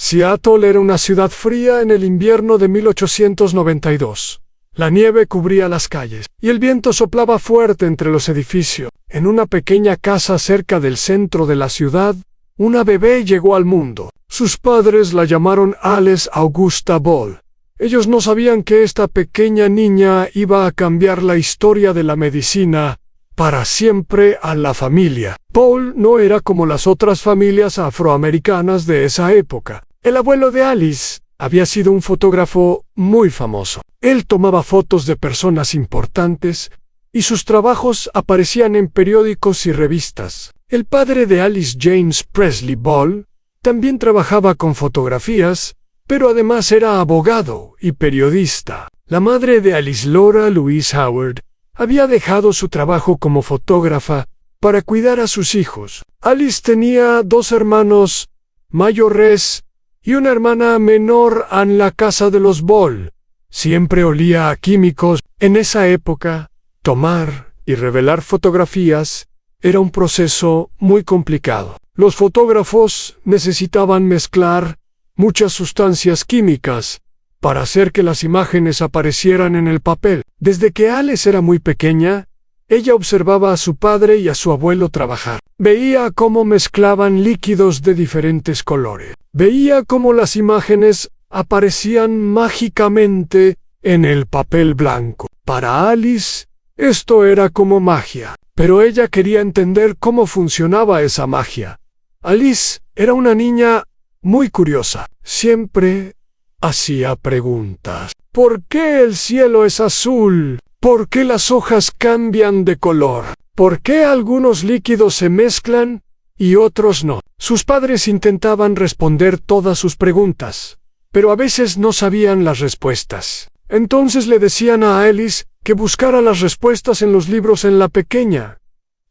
Seattle era una ciudad fría en el invierno de 1892. La nieve cubría las calles, y el viento soplaba fuerte entre los edificios. En una pequeña casa cerca del centro de la ciudad, una bebé llegó al mundo. Sus padres la llamaron Alice Augusta Ball. Ellos no sabían que esta pequeña niña iba a cambiar la historia de la medicina para siempre a la familia. Paul no era como las otras familias afroamericanas de esa época. El abuelo de Alice había sido un fotógrafo muy famoso. Él tomaba fotos de personas importantes y sus trabajos aparecían en periódicos y revistas. El padre de Alice, James Presley Ball, también trabajaba con fotografías, pero además era abogado y periodista. La madre de Alice, Laura Louise Howard, había dejado su trabajo como fotógrafa para cuidar a sus hijos. Alice tenía 2 hermanos mayores y una hermana menor en la casa de los Ball. Siempre olía a químicos. En esa época, tomar y revelar fotografías era un proceso muy complicado. Los fotógrafos necesitaban mezclar muchas sustancias químicas para hacer que las imágenes aparecieran en el papel. Desde que Alice era muy pequeña, ella observaba a su padre y a su abuelo trabajar. Veía cómo mezclaban líquidos de diferentes colores. Veía cómo las imágenes aparecían mágicamente en el papel blanco. Para Alice, esto era como magia, pero ella quería entender cómo funcionaba esa magia. Alice era una niña muy curiosa. Siempre hacía preguntas. ¿Por qué el cielo es azul? ¿Por qué las hojas cambian de color? ¿Por qué algunos líquidos se mezclan y otros no? Sus padres intentaban responder todas sus preguntas, pero a veces no sabían las respuestas. Entonces le decían a Alice que buscara las respuestas en los libros en la pequeña.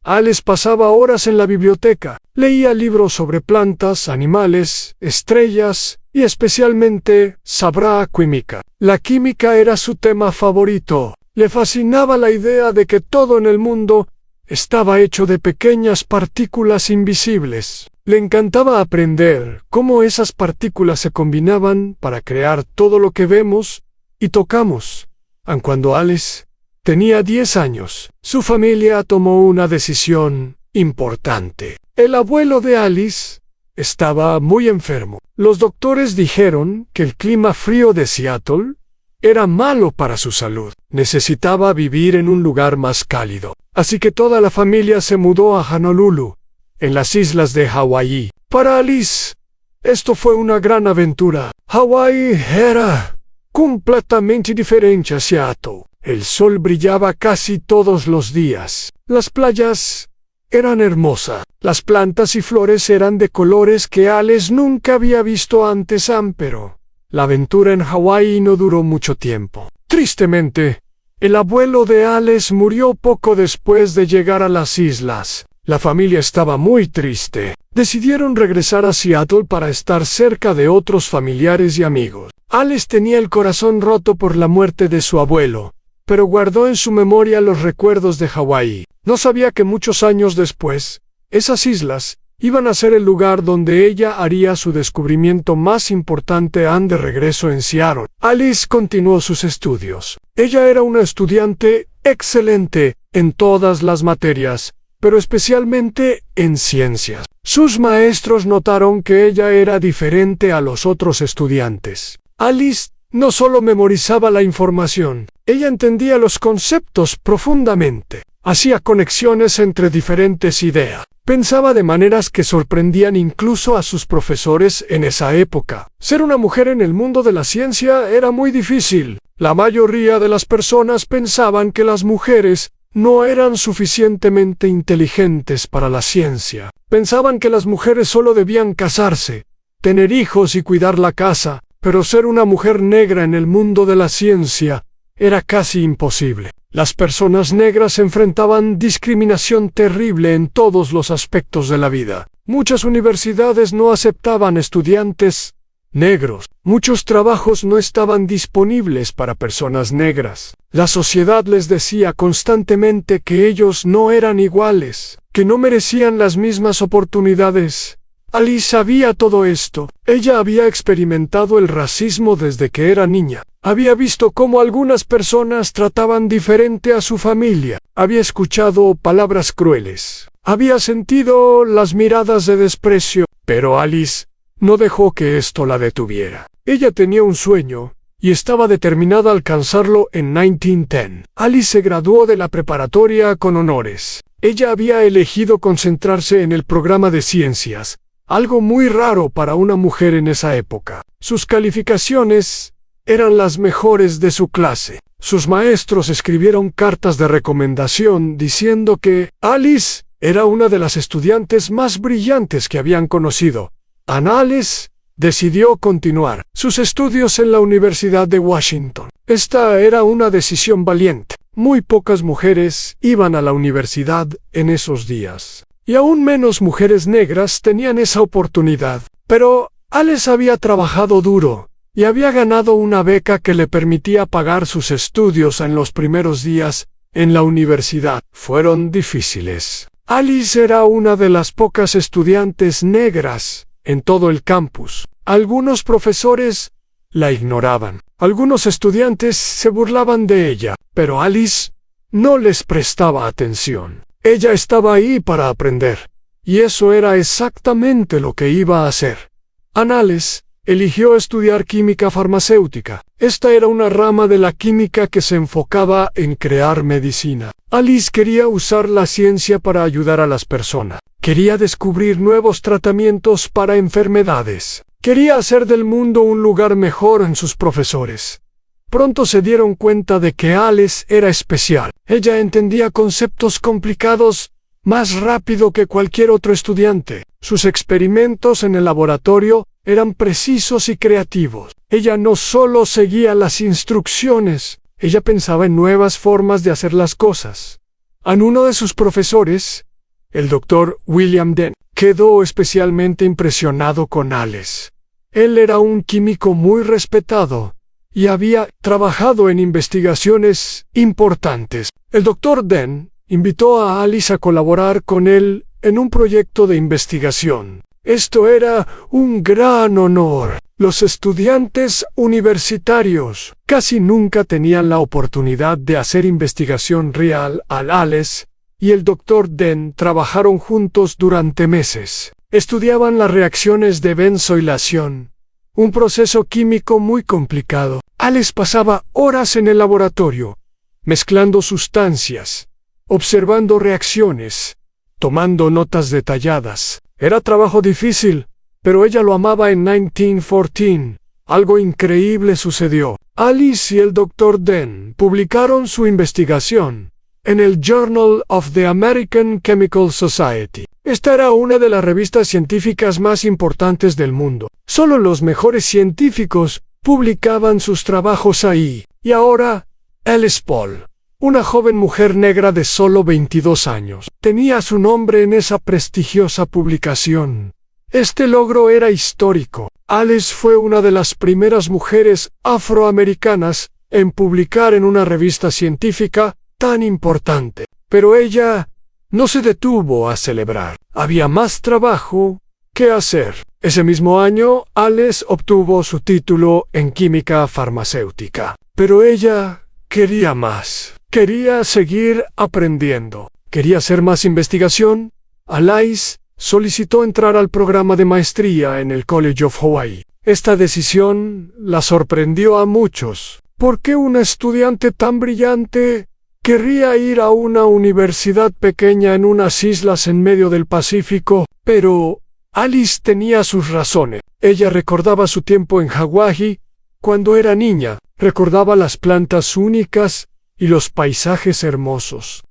Alice pasaba horas en la biblioteca. Leía libros sobre plantas, animales, estrellas y especialmente sobre química. La química era su tema favorito. Le fascinaba la idea de que todo en el mundo estaba hecho de pequeñas partículas invisibles. Le encantaba aprender cómo esas partículas se combinaban para crear todo lo que vemos y tocamos. Aun cuando Alice tenía 10 años, su familia tomó una decisión importante. El abuelo de Alice estaba muy enfermo. Los doctores dijeron que el clima frío de Seattle era malo para su salud. Necesitaba vivir en un lugar más cálido. Así que toda la familia se mudó a Honolulu, en las islas de Hawái. Para Alice, esto fue una gran aventura. Hawái era completamente diferente a Seattle. El sol brillaba casi todos los días. Las playas eran hermosas. Las plantas y flores eran de colores que Alice nunca había visto antes, pero la aventura en Hawái no duró mucho tiempo. Tristemente, el abuelo de Alice murió poco después de llegar a las islas. La familia estaba muy triste. Decidieron regresar a Seattle para estar cerca de otros familiares y amigos. Alice tenía el corazón roto por la muerte de su abuelo, pero guardó en su memoria los recuerdos de Hawái. No sabía que muchos años después, esas islas iban a ser el lugar donde ella haría su descubrimiento más importante de regreso en Seattle. Alice continuó sus estudios. Ella era una estudiante excelente en todas las materias, pero especialmente en ciencias. Sus maestros notaron que ella era diferente a los otros estudiantes. Alice no solo memorizaba la información, ella entendía los conceptos profundamente. Hacía conexiones entre diferentes ideas. Pensaba de maneras que sorprendían incluso a sus profesores en esa época. Ser una mujer en el mundo de la ciencia era muy difícil. La mayoría de las personas pensaban que las mujeres no eran suficientemente inteligentes para la ciencia. Pensaban que las mujeres solo debían casarse, tener hijos y cuidar la casa, pero ser una mujer negra en el mundo de la ciencia era casi imposible. Las personas negras enfrentaban discriminación terrible en todos los aspectos de la vida. Muchas universidades no aceptaban estudiantes negros. Muchos trabajos no estaban disponibles para personas negras. La sociedad les decía constantemente que ellos no eran iguales, que no merecían las mismas oportunidades. Alice sabía todo esto. Ella había experimentado el racismo desde que era niña. Había visto cómo algunas personas trataban diferente a su familia. Había escuchado palabras crueles. Había sentido las miradas de desprecio. Pero Alice no dejó que esto la detuviera. Ella tenía un sueño y estaba determinada a alcanzarlo en 1910. Alice se graduó de la preparatoria con honores. Ella había elegido concentrarse en el programa de ciencias, algo muy raro para una mujer en esa época. Sus calificaciones eran las mejores de su clase. Sus maestros escribieron cartas de recomendación diciendo que Alice era una de las estudiantes más brillantes que habían conocido. Alice decidió continuar sus estudios en la Universidad de Washington. Esta era una decisión valiente. Muy pocas mujeres iban a la universidad en esos días, y aún menos mujeres negras tenían esa oportunidad. Pero Alice había trabajado duro y había ganado una beca que le permitía pagar sus estudios en los primeros días en la universidad. Fueron difíciles. Alice era una de las pocas estudiantes negras en todo el campus. Algunos profesores la ignoraban. Algunos estudiantes se burlaban de ella, pero Alice no les prestaba atención. Ella estaba ahí para aprender, y eso era exactamente lo que iba a hacer. Alice eligió estudiar química farmacéutica. Esta era una rama de la química que se enfocaba en crear medicina. Alice quería usar la ciencia para ayudar a las personas. Quería descubrir nuevos tratamientos para enfermedades. Quería hacer del mundo un lugar mejor en sus profesores. Pronto se dieron cuenta de que Alice era especial. Ella entendía conceptos complicados más rápido que cualquier otro estudiante. Sus experimentos en el laboratorio eran precisos y creativos. Ella no solo seguía las instrucciones, ella pensaba en nuevas formas de hacer las cosas. Uno de sus profesores, el Dr. William Dent, quedó especialmente impresionado con Alice. Él era un químico muy respetado y había trabajado en investigaciones importantes. El Dr. Dent invitó a Alice a colaborar con él en un proyecto de investigación. Esto era un gran honor. Los estudiantes universitarios casi nunca tenían la oportunidad de hacer investigación real. Alice y el Dr. Dent trabajaron juntos durante meses. Estudiaban las reacciones de benzoilación, un proceso químico muy complicado. Alice pasaba horas en el laboratorio, mezclando sustancias, observando reacciones, tomando notas detalladas. Era trabajo difícil, pero ella lo amaba. En 1914, algo increíble sucedió. Alice y el Dr. Dent publicaron su investigación en el Journal of the American Chemical Society. Esta era una de las revistas científicas más importantes del mundo. Solo los mejores científicos publicaban sus trabajos ahí. Y ahora, Alice Paul, una joven mujer negra de solo 22 años, tenía su nombre en esa prestigiosa publicación. Este logro era histórico. Alice fue una de las primeras mujeres afroamericanas en publicar en una revista científica tan importante. Pero ella no se detuvo a celebrar. Había más trabajo que hacer. Ese mismo año, Alice obtuvo su título en química farmacéutica. Pero ella quería más. Quería seguir aprendiendo. Quería hacer más investigación. Alice solicitó entrar al programa de maestría en el College of Hawaii. Esta decisión la sorprendió a muchos. ¿Por qué una estudiante tan brillante querría ir a una universidad pequeña en unas islas en medio del Pacífico? Pero Alice tenía sus razones. Ella recordaba su tiempo en Hawái cuando era niña. Recordaba las plantas únicas y los paisajes hermosos.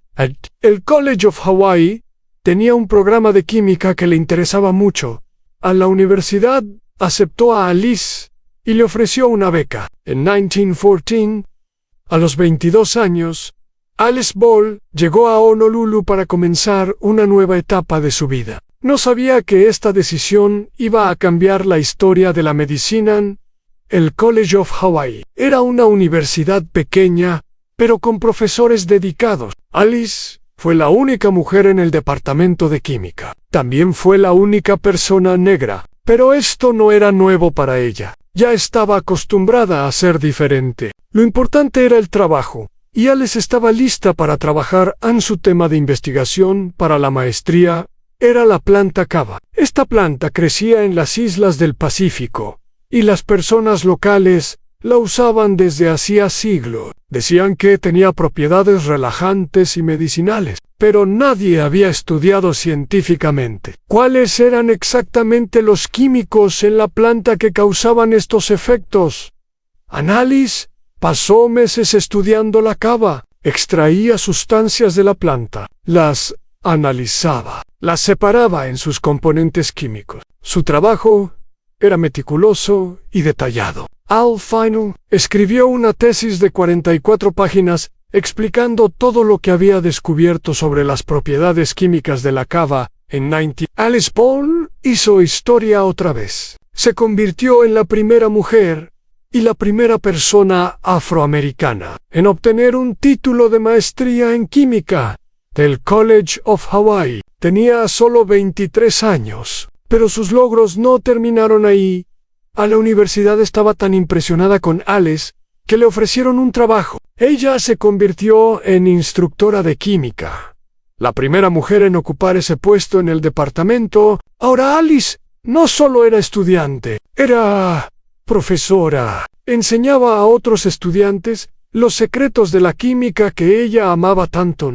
El College of Hawaii tenía un programa de química que le interesaba mucho. A la universidad aceptó a Alice y le ofreció una beca. En 1914, a los 22 años, Alice Ball llegó a Honolulu para comenzar una nueva etapa de su vida. No sabía que esta decisión iba a cambiar la historia de la medicina. El College of Hawaii era una universidad pequeña, pero con profesores dedicados. Alice Fue la única mujer en el departamento de química. También fue la única persona negra. Pero esto no era nuevo para ella. Ya estaba acostumbrada a ser diferente. Lo importante era el trabajo, y Alice estaba lista para trabajar en su tema de investigación para la maestría. Era la planta cava. Esta planta crecía en las islas del Pacífico, y las personas locales la usaban desde hacía siglos. Decían que tenía propiedades relajantes y medicinales, pero nadie había estudiado científicamente cuáles eran exactamente los químicos en la planta que causaban estos efectos. Alice pasó meses estudiando la cava, extraía sustancias de la planta, las analizaba, las separaba en sus componentes químicos. Su trabajo era meticuloso y detallado. Al final, escribió una tesis de 44 páginas explicando todo lo que había descubierto sobre las propiedades químicas de la cava en 90. Alice Paul hizo historia otra vez. Se convirtió en la primera mujer y la primera persona afroamericana en obtener un título de maestría en química del College of Hawaii. Tenía solo 23 años, pero sus logros no terminaron ahí. A la universidad estaba tan impresionada con Alice que le ofrecieron un trabajo. Ella se convirtió en instructora de química, la primera mujer en ocupar ese puesto en el departamento. Ahora Alice no solo era estudiante, era profesora. Enseñaba a otros estudiantes los secretos de la química que ella amaba tanto.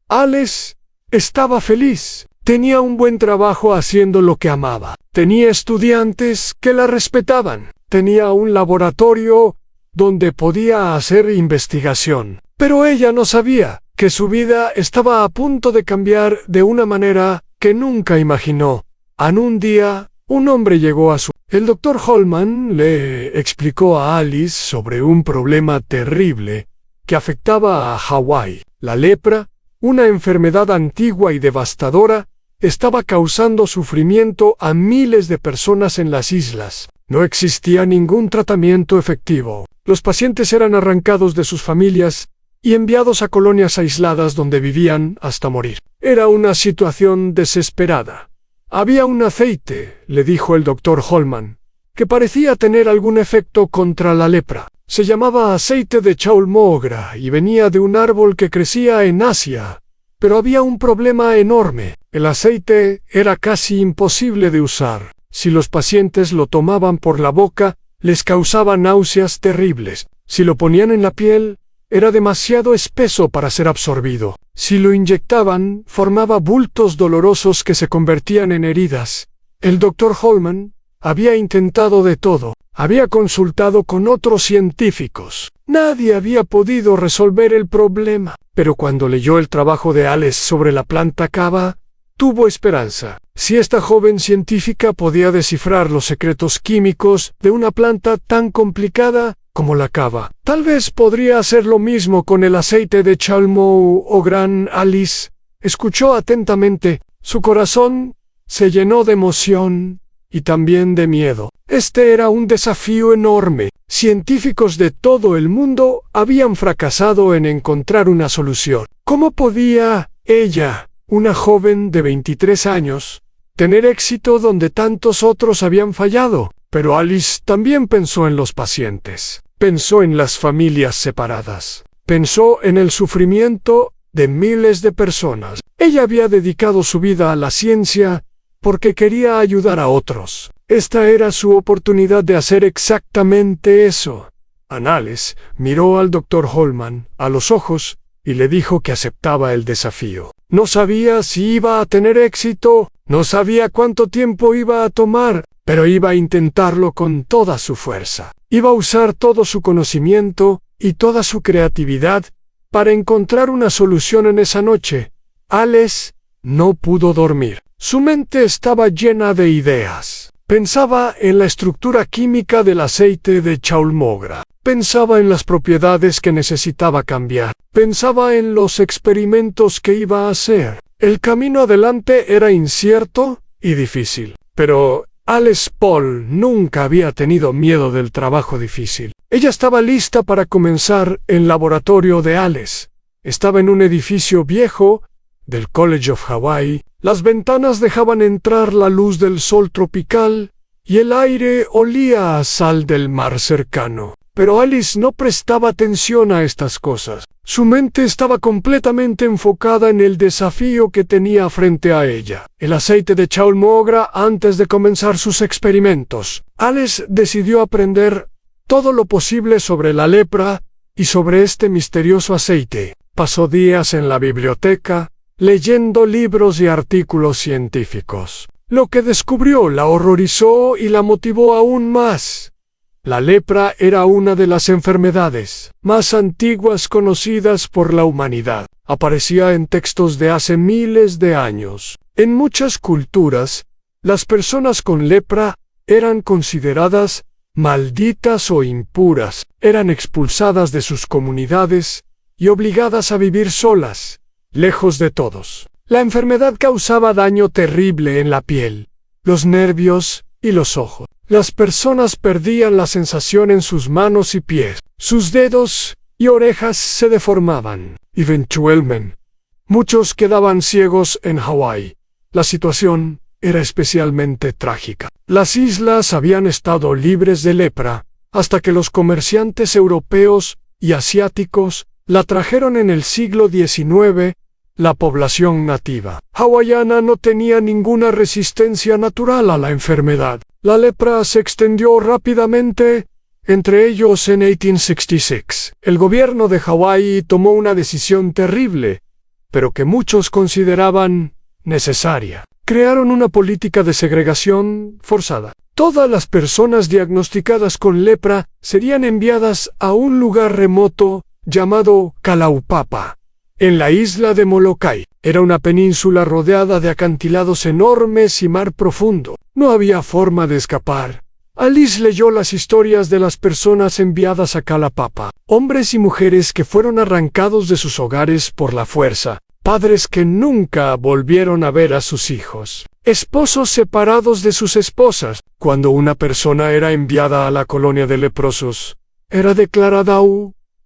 Alice estaba feliz. Tenía un buen trabajo haciendo lo que amaba. Tenía estudiantes que la respetaban. Tenía un laboratorio donde podía hacer investigación. Pero ella no sabía que su vida estaba a punto de cambiar de una manera que nunca imaginó. Un día, un hombre llegó a su... El doctor Holman le explicó a Alice sobre un problema terrible que afectaba a Hawái. La lepra, una enfermedad antigua y devastadora, estaba causando sufrimiento a miles de personas en las islas. No existía ningún tratamiento efectivo. Los pacientes eran arrancados de sus familias y enviados a colonias aisladas donde vivían hasta morir. Era una situación desesperada. Había un aceite, le dijo el doctor Holman, que parecía tener algún efecto contra la lepra. Se llamaba aceite de chaulmogra y venía de un árbol que crecía en Asia. Pero había un problema enorme. El aceite era casi imposible de usar. Si los pacientes lo tomaban por la boca, les causaba náuseas terribles. Si lo ponían en la piel, era demasiado espeso para ser absorbido. Si lo inyectaban, formaba bultos dolorosos que se convertían en heridas. El doctor Holman había intentado de todo. Había consultado con otros científicos. Nadie había podido resolver el problema. Pero cuando leyó el trabajo de Alice sobre la planta cava, tuvo esperanza. Si esta joven científica podía descifrar los secretos químicos de una planta tan complicada como la cava, tal vez podría hacer lo mismo con el aceite de chaulmogra. Alice escuchó atentamente. Su corazón se llenó de emoción y también de miedo. Este era un desafío enorme. Científicos de todo el mundo habían fracasado en encontrar una solución. ¿Cómo podía ella, una joven de 23 años, tener éxito donde tantos otros habían fallado? Pero Alice también pensó en los pacientes. Pensó en las familias separadas. Pensó en el sufrimiento de miles de personas. Ella había dedicado su vida a la ciencia porque quería ayudar a otros. Esta era su oportunidad de hacer exactamente eso. Alice miró al doctor Holman a los ojos y le dijo que aceptaba el desafío. No sabía si iba a tener éxito, no sabía cuánto tiempo iba a tomar, pero iba a intentarlo con toda su fuerza. Iba a usar todo su conocimiento y toda su creatividad para encontrar una solución en esa noche. Alice no pudo dormir. Su mente estaba llena de ideas. Pensaba en la estructura química del aceite de chaulmogra. Pensaba en las propiedades que necesitaba cambiar. Pensaba en los experimentos que iba a hacer. El camino adelante era incierto y difícil. Pero Alice Paul nunca había tenido miedo del trabajo difícil. Ella estaba lista para comenzar el laboratorio de Alice. Estaba en un edificio viejo del College of Hawaii. Las ventanas dejaban entrar la luz del sol tropical y el aire olía a sal del mar cercano. Pero Alice no prestaba atención a estas cosas. Su mente estaba completamente enfocada en el desafío que tenía frente a ella: el aceite de Chaulmogra. Antes de comenzar sus experimentos, Alice decidió aprender todo lo posible sobre la lepra y sobre este misterioso aceite. Pasó días en la biblioteca, leyendo libros y artículos científicos. Lo que descubrió la horrorizó y la motivó aún más. La lepra era una de las enfermedades más antiguas conocidas por la humanidad. Aparecía en textos de hace miles de años. En muchas culturas, las personas con lepra eran consideradas malditas o impuras. Eran expulsadas de sus comunidades y obligadas a vivir solas, lejos de todos. La enfermedad causaba daño terrible en la piel, los nervios y los ojos. Las personas perdían la sensación en sus manos y pies. Sus dedos y orejas se deformaban. Eventualmente, muchos quedaban ciegos en Hawái. La situación era especialmente trágica. Las islas habían estado libres de lepra hasta que los comerciantes europeos y asiáticos la trajeron en el siglo XIX. La población nativa hawaiana no tenía ninguna resistencia natural a la enfermedad. La lepra se extendió rápidamente, entre ellos en 1866. El gobierno de Hawái tomó una decisión terrible, pero que muchos consideraban necesaria. Crearon una política de segregación forzada. Todas las personas diagnosticadas con lepra serían enviadas a un lugar remoto llamado Kalaupapa, en la isla de Molokai. Era una península rodeada de acantilados enormes y mar profundo. No había forma de escapar. Alice leyó las historias de las personas enviadas a Kalaupapa, hombres y mujeres que fueron arrancados de sus hogares por la fuerza, padres que nunca volvieron a ver a sus hijos, esposos separados de sus esposas. Cuando una persona era enviada a la colonia de leprosos, era declarada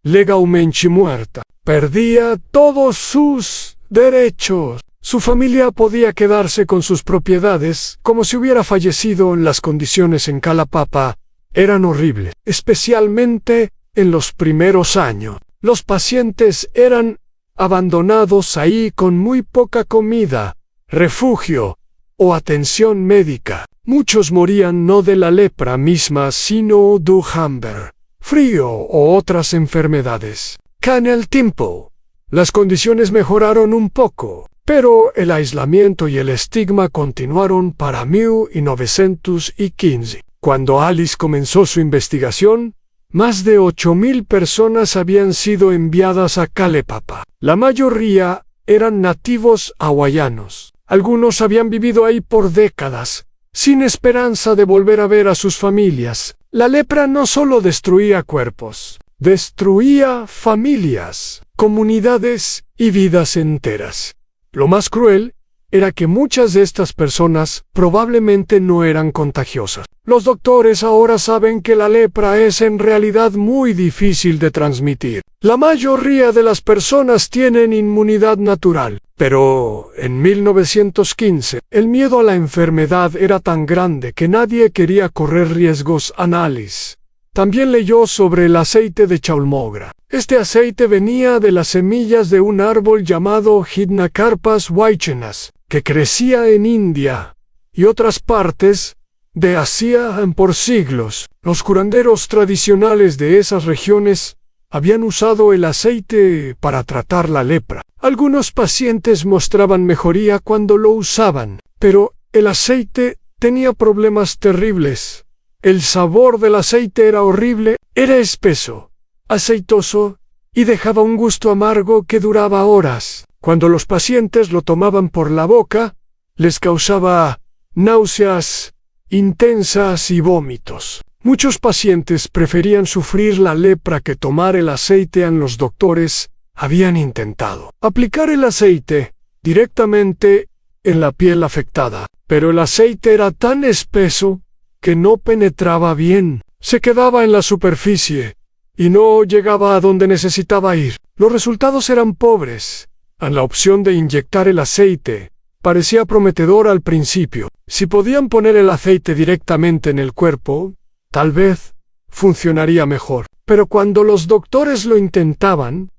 legalmente muerta. Perdía todos sus derechos. Su familia podía quedarse con sus propiedades como si hubiera fallecido. Las condiciones en Kalaupapa eran horribles, especialmente en los primeros años. Los pacientes eran abandonados ahí con muy poca comida, refugio o atención médica. Muchos morían no de la lepra misma, sino de hambre, frío o otras enfermedades. Con el tiempo, las condiciones mejoraron un poco, pero el aislamiento y el estigma continuaron para 1915. Cuando Alice comenzó su investigación, más de 8,000 personas habían sido enviadas a Kalaupapa. La mayoría eran nativos hawaianos. Algunos habían vivido ahí por décadas, sin esperanza de volver a ver a sus familias. La lepra no solo destruía cuerpos, destruía familias, comunidades y vidas enteras. Lo más cruel era que muchas de estas personas probablemente no eran contagiosas. Los doctores ahora saben que la lepra es en realidad muy difícil de transmitir. La mayoría de las personas tienen inmunidad natural, pero en 1915 el miedo a la enfermedad era tan grande que nadie quería correr riesgos. Alice también leyó sobre el aceite de Chaulmogra. Este aceite venía de las semillas de un árbol llamado Hypnacarpus waichenas, que crecía en India y otras partes de Asia por siglos. Los curanderos tradicionales de esas regiones habían usado el aceite para tratar la lepra. Algunos pacientes mostraban mejoría cuando lo usaban, pero el aceite tenía problemas terribles. El sabor del aceite era horrible, era espeso, aceitoso y dejaba un gusto amargo que duraba horas. Cuando los pacientes lo tomaban por la boca, les causaba náuseas intensas y vómitos. Muchos pacientes preferían sufrir la lepra que tomar el aceite. Los doctores habían intentado aplicar el aceite directamente en la piel afectada, pero el aceite era tan espeso que no penetraba bien. Se quedaba en la superficie y no llegaba a donde necesitaba ir. Los resultados eran pobres La opción de inyectar el aceite parecía prometedor al principio. Si podían poner el aceite directamente en el cuerpo, tal vez funcionaría mejor. Pero cuando los doctores lo intentaban,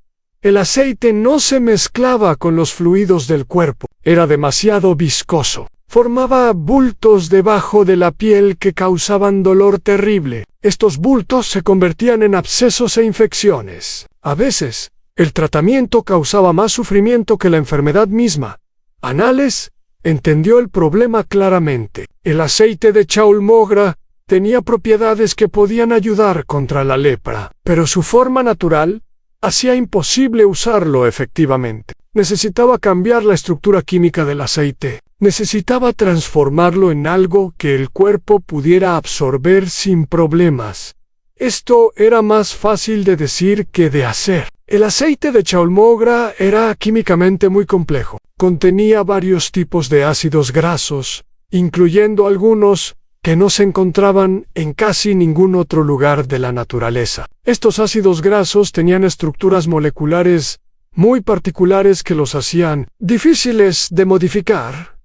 el aceite no se mezclaba con los fluidos del cuerpo. Era demasiado viscoso. Formaba bultos debajo de la piel que causaban dolor terrible. Estos bultos se convertían en abscesos e infecciones. A veces, el tratamiento causaba más sufrimiento que la enfermedad misma. Annales entendió el problema claramente. El aceite de Chaul Mogra tenía propiedades que podían ayudar contra la lepra, pero su forma natural hacía imposible usarlo efectivamente. Necesitaba cambiar la estructura química del aceite. Necesitaba transformarlo en algo que el cuerpo pudiera absorber sin problemas. Esto era más fácil de decir que de hacer. El aceite de Chaul Mogra era químicamente muy complejo. Contenía varios tipos de ácidos grasos, incluyendo algunos que no se encontraban en casi ningún otro lugar de la naturaleza. Estos ácidos grasos tenían estructuras moleculares muy particulares que los hacían difíciles de modificar.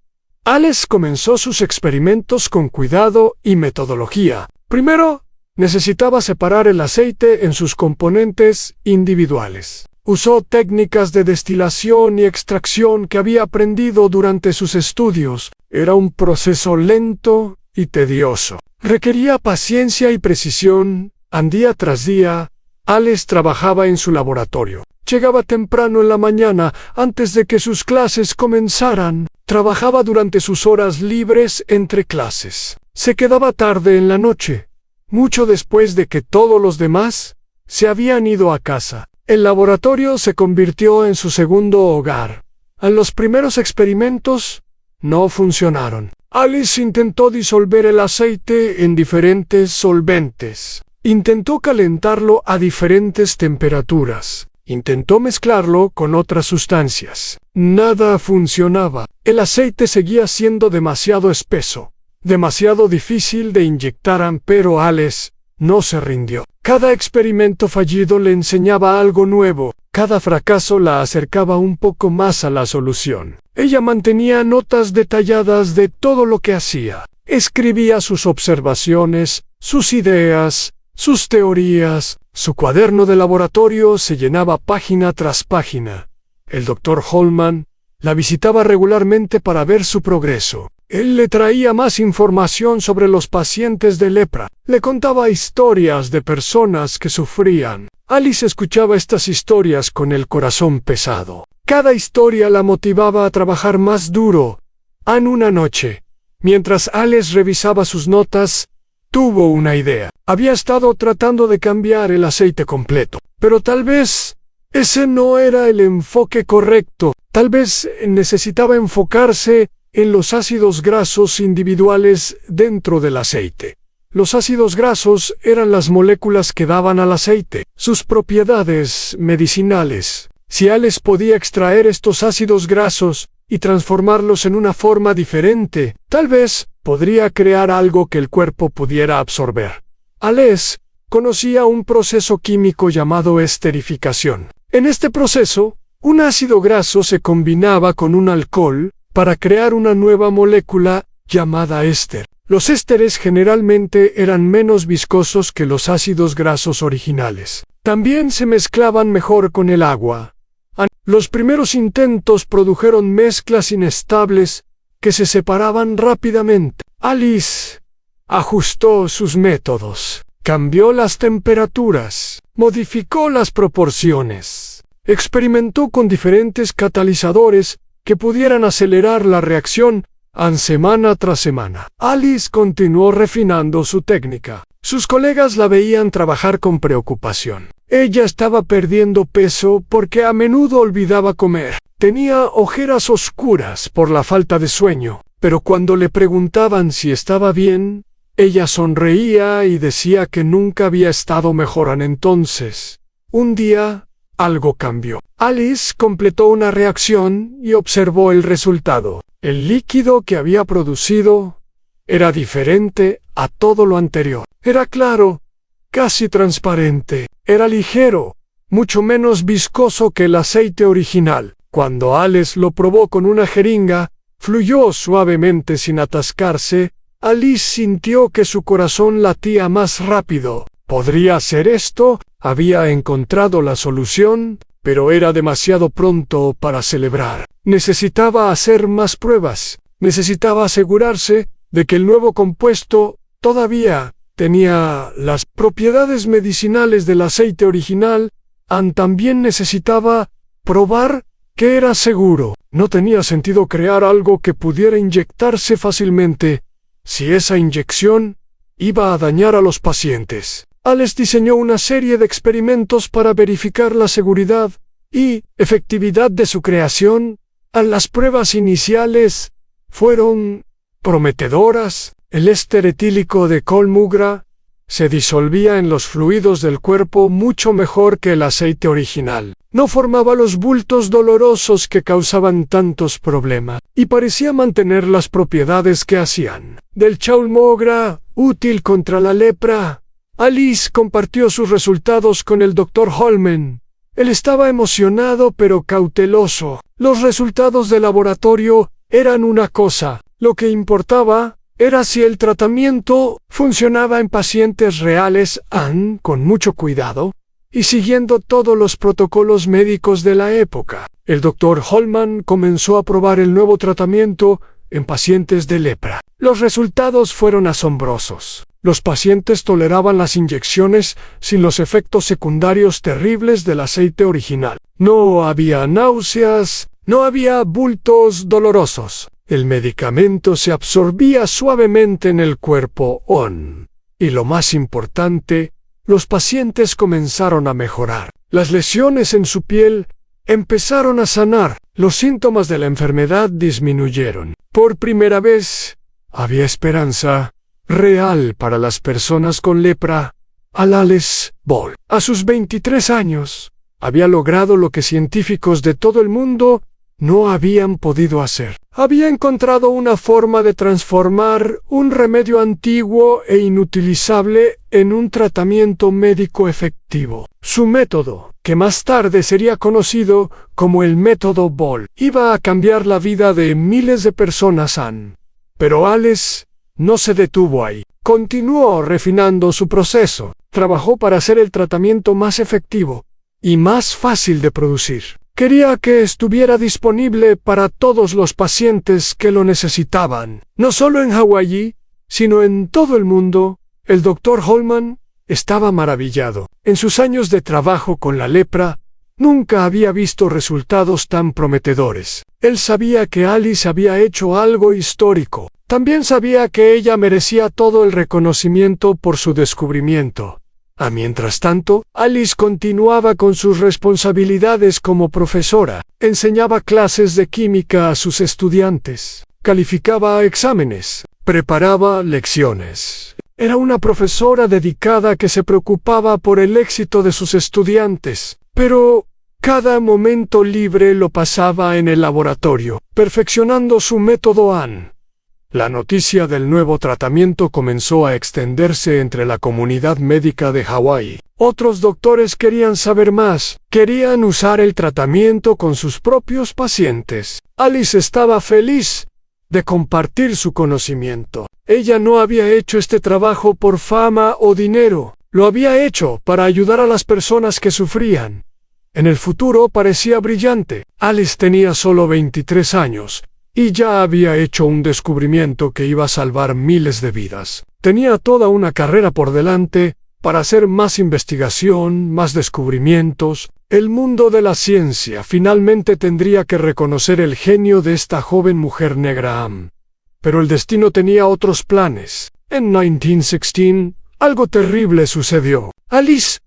Alex comenzó sus experimentos con cuidado y metodología. Primero, necesitaba separar el aceite en sus componentes individuales. Usó técnicas de destilación y extracción que había aprendido durante sus estudios. Era un proceso lento y tedioso. Requería paciencia y precisión. Día tras día, Alex trabajaba en su laboratorio. Llegaba temprano en la mañana, antes de que sus clases comenzaran. Trabajaba durante sus horas libres entre clases. Se quedaba tarde en la noche, mucho después de que todos los demás se habían ido a casa. El laboratorio se convirtió en su segundo hogar. Los primeros experimentos no funcionaron. Alice intentó disolver el aceite en diferentes solventes. Intentó calentarlo a diferentes temperaturas. Intentó mezclarlo con otras sustancias. Nada funcionaba. El aceite seguía siendo demasiado espeso, demasiado difícil de inyectar, pero Alice no se rindió. Cada experimento fallido le enseñaba algo nuevo. Cada fracaso la acercaba un poco más a la solución. Ella mantenía notas detalladas de todo lo que hacía. Escribía sus observaciones, sus ideas, sus teorías. Su cuaderno de laboratorio se llenaba página tras página. El Dr. Holman la visitaba regularmente para ver su progreso. Él le traía más información sobre los pacientes de lepra. Le contaba historias de personas que sufrían. Alice escuchaba estas historias con el corazón pesado. Cada historia la motivaba a trabajar más duro. Una noche, mientras Alice revisaba sus notas, tuvo una idea. Había estado tratando de cambiar el aceite completo, pero tal vez ese no era el enfoque correcto. Tal vez necesitaba enfocarse en los ácidos grasos individuales dentro del aceite. Los ácidos grasos eran las moléculas que daban al aceite sus propiedades medicinales. Si Alice podía extraer estos ácidos grasos y transformarlos en una forma diferente, tal vez podría crear algo que el cuerpo pudiera absorber. Alice conocía un proceso químico llamado esterificación. En este proceso, un ácido graso se combinaba con un alcohol para crear una nueva molécula llamada éster. Los ésteres generalmente eran menos viscosos que los ácidos grasos originales. También se mezclaban mejor con el agua. Los primeros intentos produjeron mezclas inestables que se separaban rápidamente. Alice ajustó sus métodos, cambió las temperaturas, modificó las proporciones, experimentó con diferentes catalizadores que pudieran acelerar la reacción semana tras semana. Alice continuó refinando su técnica. Sus colegas la veían trabajar con preocupación. Ella estaba perdiendo peso porque a menudo olvidaba comer. Tenía ojeras oscuras por la falta de sueño, pero cuando le preguntaban si estaba bien, ella sonreía y decía que nunca había estado mejor. Entonces, un día, algo cambió. Alice completó una reacción y observó el resultado. El líquido que había producido era diferente a todo lo anterior. Era claro, casi transparente. Era ligero, mucho menos viscoso que el aceite original. Cuando Alice lo probó con una jeringa, fluyó suavemente sin atascarse. Alice sintió que su corazón latía más rápido. ¿Podría ser esto? Había encontrado la solución, pero era demasiado pronto para celebrar. Necesitaba hacer más pruebas. Necesitaba asegurarse de que el nuevo compuesto todavía tenía las propiedades medicinales del aceite original. Anne también necesitaba probar que era seguro. No tenía sentido crear algo que pudiera inyectarse fácilmente si esa inyección iba a dañar a los pacientes. Alice diseñó una serie de experimentos para verificar la seguridad y efectividad de su creación. Las pruebas iniciales fueron prometedoras. El éster etílico de colmugra se disolvía en los fluidos del cuerpo mucho mejor que el aceite original. No formaba los bultos dolorosos que causaban tantos problemas, y parecía mantener las propiedades que hacían del colmugra útil contra la lepra. Alice compartió sus resultados con el Dr. Holman. Él estaba emocionado pero cauteloso. Los resultados del laboratorio eran una cosa. Lo que importaba era si el tratamiento funcionaba en pacientes reales. Anne, con mucho cuidado, y siguiendo todos los protocolos médicos de la época, el Dr. Holman comenzó a probar el nuevo tratamiento en pacientes de lepra. Los resultados fueron asombrosos. Los pacientes toleraban las inyecciones sin los efectos secundarios terribles del aceite original. No había náuseas, no había bultos dolorosos. El medicamento se absorbía suavemente en el cuerpo. Y lo más importante, los pacientes comenzaron a mejorar. Las lesiones en su piel empezaron a sanar. Los síntomas de la enfermedad disminuyeron. Por primera vez, había esperanza real para las personas con lepra. Alice Ball, a sus 23 años, había logrado lo que científicos de todo el mundo no habían podido hacer. Había encontrado una forma de transformar un remedio antiguo e inutilizable en un tratamiento médico efectivo. Su método, que más tarde sería conocido como el método Ball, iba a cambiar la vida de miles de personas. Pero Alice no se detuvo ahí. Continuó refinando su proceso. Trabajó para hacer el tratamiento más efectivo y más fácil de producir. Quería que estuviera disponible para todos los pacientes que lo necesitaban. No solo en Hawái, sino en todo el mundo. El Dr. Holman estaba maravillado. En sus años de trabajo con la lepra, nunca había visto resultados tan prometedores. Él sabía que Alice había hecho algo histórico. También sabía que ella merecía todo el reconocimiento por su descubrimiento. Mientras tanto, Alice continuaba con sus responsabilidades como profesora. Enseñaba clases de química a sus estudiantes, calificaba exámenes, preparaba lecciones. Era una profesora dedicada que se preocupaba por el éxito de sus estudiantes, pero cada momento libre lo pasaba en el laboratorio, perfeccionando su método Anne. La noticia del nuevo tratamiento comenzó a extenderse entre la comunidad médica de Hawái. Otros doctores querían saber más, querían usar el tratamiento con sus propios pacientes. Alice estaba feliz de compartir su conocimiento. Ella no había hecho este trabajo por fama o dinero, lo había hecho para ayudar a las personas que sufrían. En el futuro parecía brillante. Alice tenía solo 23 años. Y ya había hecho un descubrimiento que iba a salvar miles de vidas. Tenía toda una carrera por delante para hacer más investigación, más descubrimientos. El mundo de la ciencia finalmente tendría que reconocer el genio de esta joven mujer negra. Pero el destino tenía otros planes. En 1916, algo terrible sucedió. Alice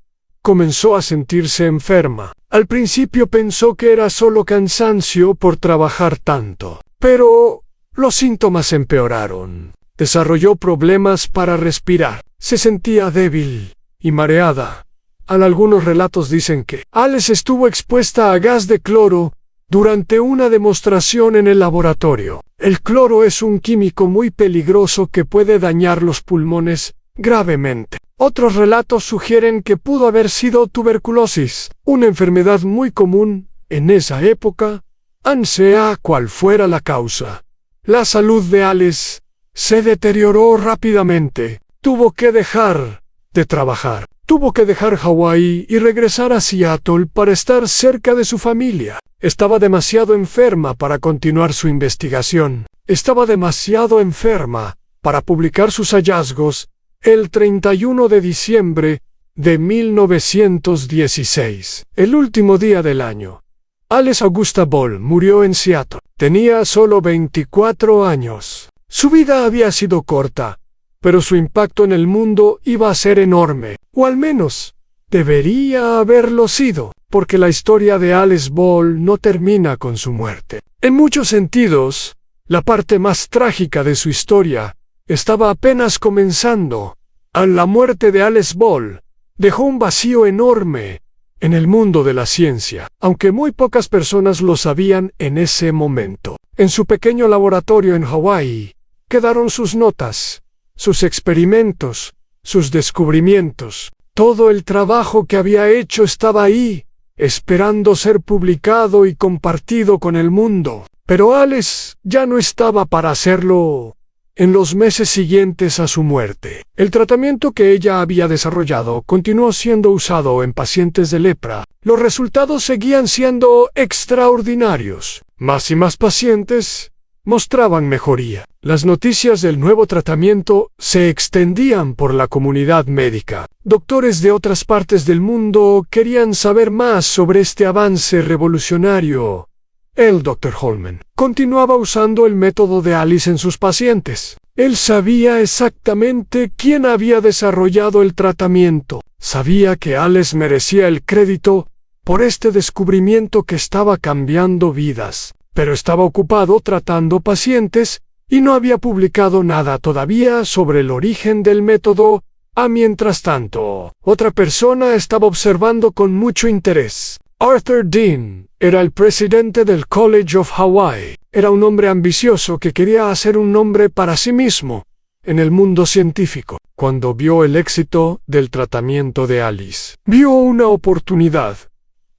comenzó a sentirse enferma. Al principio pensó que era solo cansancio por trabajar tanto. Pero los síntomas empeoraron. Desarrolló problemas para respirar. Se sentía débil y mareada. Algunos relatos dicen que Alice estuvo expuesta a gas de cloro durante una demostración en el laboratorio. El cloro es un químico muy peligroso que puede dañar los pulmones gravemente. Otros relatos sugieren que pudo haber sido tuberculosis, una enfermedad muy común en esa época. Sea cual fuera la causa, la salud de Alice se deterioró rápidamente. Tuvo que dejar de trabajar. Tuvo que dejar Hawái y regresar a Seattle para estar cerca de su familia. Estaba demasiado enferma para continuar su investigación. Estaba demasiado enferma para publicar sus hallazgos el 31 de diciembre de 1916, el último día del año. Alice Augusta Ball murió en Seattle. Tenía solo 24 años. Su vida había sido corta, pero su impacto en el mundo iba a ser enorme, o al menos debería haberlo sido, porque la historia de Alice Ball no termina con su muerte. En muchos sentidos, la parte más trágica de su historia estaba apenas comenzando. La muerte de Alice Ball dejó un vacío enorme en el mundo de la ciencia, aunque muy pocas personas lo sabían en ese momento. En su pequeño laboratorio en Hawái quedaron sus notas, sus experimentos, sus descubrimientos. Todo el trabajo que había hecho estaba ahí, esperando ser publicado y compartido con el mundo. Pero Alice ya no estaba para hacerlo. En los meses siguientes a su muerte, el tratamiento que ella había desarrollado continuó siendo usado en pacientes de lepra. Los resultados seguían siendo extraordinarios. Más y más pacientes mostraban mejoría. Las noticias del nuevo tratamiento se extendían por la comunidad médica. Doctores de otras partes del mundo querían saber más sobre este avance revolucionario. El Dr. Holman continuaba usando el método de Alice en sus pacientes. Él sabía exactamente quién había desarrollado el tratamiento. Sabía que Alice merecía el crédito por este descubrimiento que estaba cambiando vidas, pero estaba ocupado tratando pacientes y no había publicado nada todavía sobre el origen del método. Mientras tanto, otra persona estaba observando con mucho interés. Arthur Dean era el presidente del College of Hawaii. Era un hombre ambicioso que quería hacer un nombre para sí mismo en el mundo científico. Cuando vio el éxito del tratamiento de Alice, vio una oportunidad.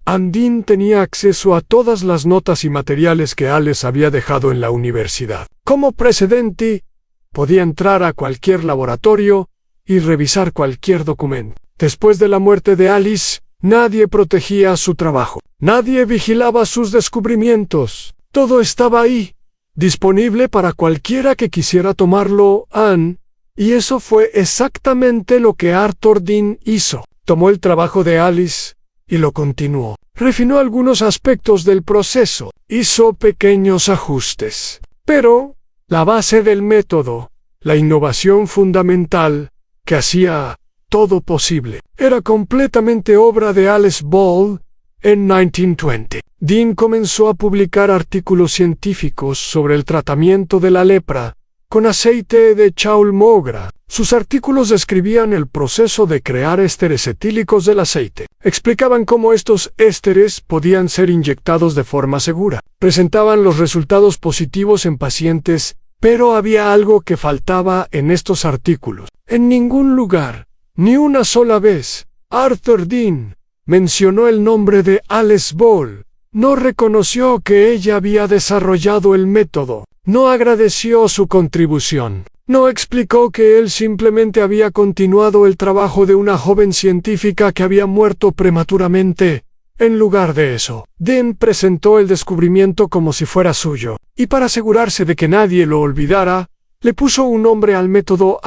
Dean tenía acceso a todas las notas y materiales que Alice había dejado en la universidad. Como presidente, podía entrar a cualquier laboratorio y revisar cualquier documento. Después de la muerte de Alice, nadie protegía su trabajo. Nadie vigilaba sus descubrimientos. Todo estaba ahí, disponible para cualquiera que quisiera tomarlo. Y eso fue exactamente lo que Arthur Dean hizo. Tomó el trabajo de Alice y lo continuó. Refinó algunos aspectos del proceso. Hizo pequeños ajustes. Pero la base del método, la innovación fundamental que hacía todo posible, era completamente obra de Alice Ball. En 1920, Dean comenzó a publicar artículos científicos sobre el tratamiento de la lepra con aceite de chaul mogra. Sus artículos describían el proceso de crear ésteres etílicos del aceite. Explicaban cómo estos ésteres podían ser inyectados de forma segura. Presentaban los resultados positivos en pacientes, pero había algo que faltaba en estos artículos. En ningún lugar, ni una sola vez, Arthur Dean mencionó el nombre de Alice Ball. No reconoció que ella había desarrollado el método. No agradeció su contribución. No explicó que él simplemente había continuado el trabajo de una joven científica que había muerto prematuramente. En lugar de eso, Dean presentó el descubrimiento como si fuera suyo, y para asegurarse de que nadie lo olvidara, le puso un nombre al método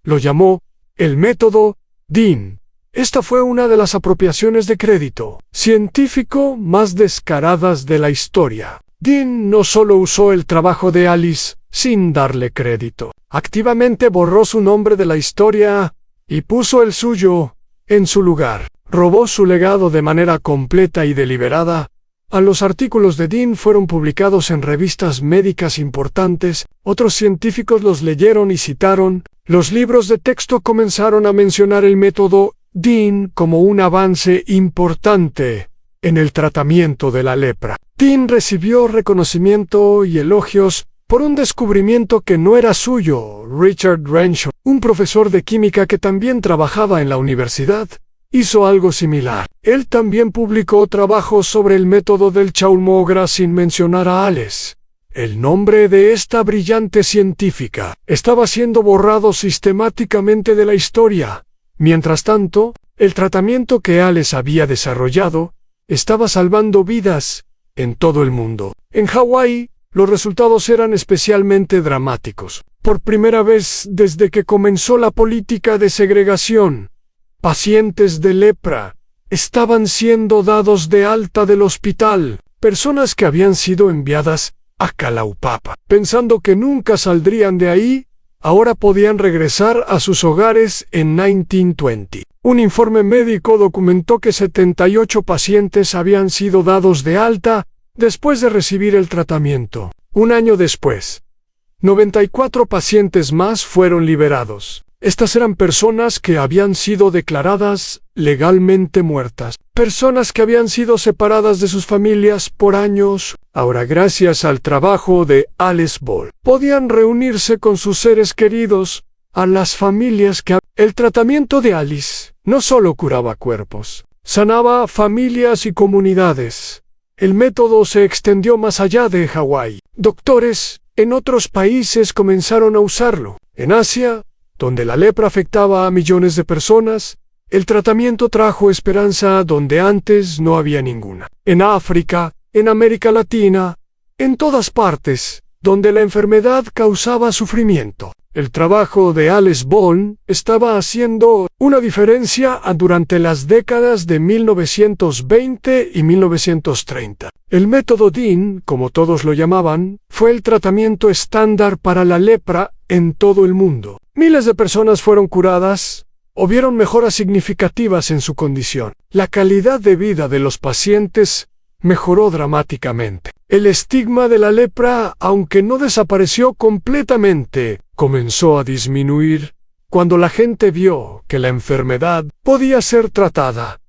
Lo llamó el método Dean. Esta fue una de las apropiaciones de crédito científico más descaradas de la historia. Dean no solo usó el trabajo de Alice sin darle crédito, activamente borró su nombre de la historia y puso el suyo en su lugar. Robó su legado de manera completa y deliberada. Los artículos de Dean fueron publicados en revistas médicas importantes, otros científicos los leyeron y citaron. Los libros de texto comenzaron a mencionar el método Dean como un avance importante en el tratamiento de la lepra. Dean recibió reconocimiento y elogios por un descubrimiento que no era suyo. Richard Renshaw, un profesor de química que también trabajaba en la universidad, hizo algo similar. Él también publicó trabajos sobre el método del Chalmogras sin mencionar a Ales. El nombre de esta brillante científica estaba siendo borrado sistemáticamente de la historia. Mientras tanto, el tratamiento que Ales había desarrollado estaba salvando vidas en todo el mundo. En Hawái, los resultados eran especialmente dramáticos. Por primera vez desde que comenzó la política de segregación, pacientes de lepra estaban siendo dados de alta del hospital. Personas que habían sido enviadas a Kalaupapa, pensando que nunca saldrían de ahí, ahora podían regresar a sus hogares en 1920. Un informe médico documentó que 78 pacientes habían sido dados de alta después de recibir el tratamiento. Un año después, 94 pacientes más fueron liberados. Estas eran personas que habían sido declaradas legalmente muertas, personas que habían sido separadas de sus familias por años. Ahora, gracias al trabajo de Alice Ball, podían reunirse con sus seres queridos, a las familias que... El tratamiento de Alice no solo curaba cuerpos, sanaba familias y comunidades. El método se extendió más allá de Hawái. Doctores en otros países comenzaron a usarlo. En Asia, donde la lepra afectaba a millones de personas, el tratamiento trajo esperanza donde antes no había ninguna. En África, en América Latina, en todas partes, donde la enfermedad causaba sufrimiento. El trabajo de Alice Ball estaba haciendo una diferencia durante las décadas de 1920 y 1930. El método Dean, como todos lo llamaban, fue el tratamiento estándar para la lepra en todo el mundo. Miles de personas fueron curadas o vieron mejoras significativas en su condición. La calidad de vida de los pacientes mejoró dramáticamente. El estigma de la lepra, aunque no desapareció completamente, comenzó a disminuir cuando la gente vio que la enfermedad podía ser tratada.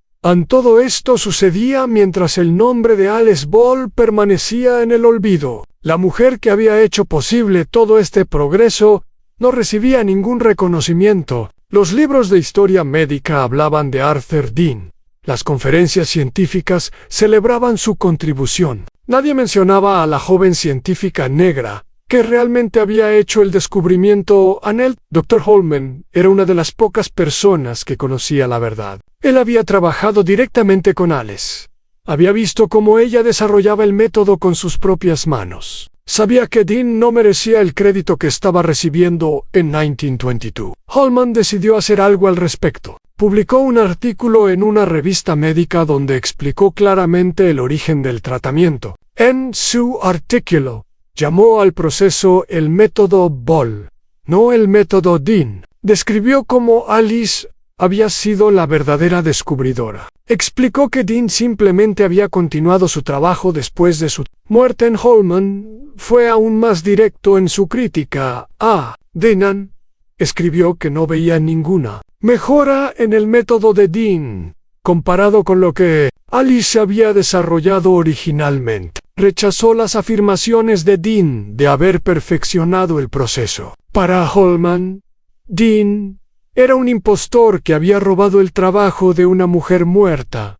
Todo esto sucedía mientras el nombre de Alice Ball permanecía en el olvido. La mujer que había hecho posible todo este progreso no recibía ningún reconocimiento. Los libros de historia médica hablaban de Arthur Dean. Las conferencias científicas celebraban su contribución. Nadie mencionaba a la joven científica negra que realmente había hecho el descubrimiento. Annette. Dr. Holman era una de las pocas personas que conocía la verdad. Él había trabajado directamente con Alice. Había visto cómo ella desarrollaba el método con sus propias manos. Sabía que Dean no merecía el crédito que estaba recibiendo en 1922. Holman decidió hacer algo al respecto. Publicó un artículo en una revista médica donde explicó claramente el origen del tratamiento. En su artículo, llamó al proceso el método Ball, no el método Dean. Describió cómo Alice había sido la verdadera descubridora. Explicó que Dean simplemente había continuado su trabajo después de su muerte. Holman fue aún más directo en su crítica a Dean. Escribió que no veía ninguna mejora en el método de Dean, comparado con lo que Alice había desarrollado originalmente. Rechazó las afirmaciones de Dean de haber perfeccionado el proceso. Para Holman, Dean era un impostor que había robado el trabajo de una mujer muerta.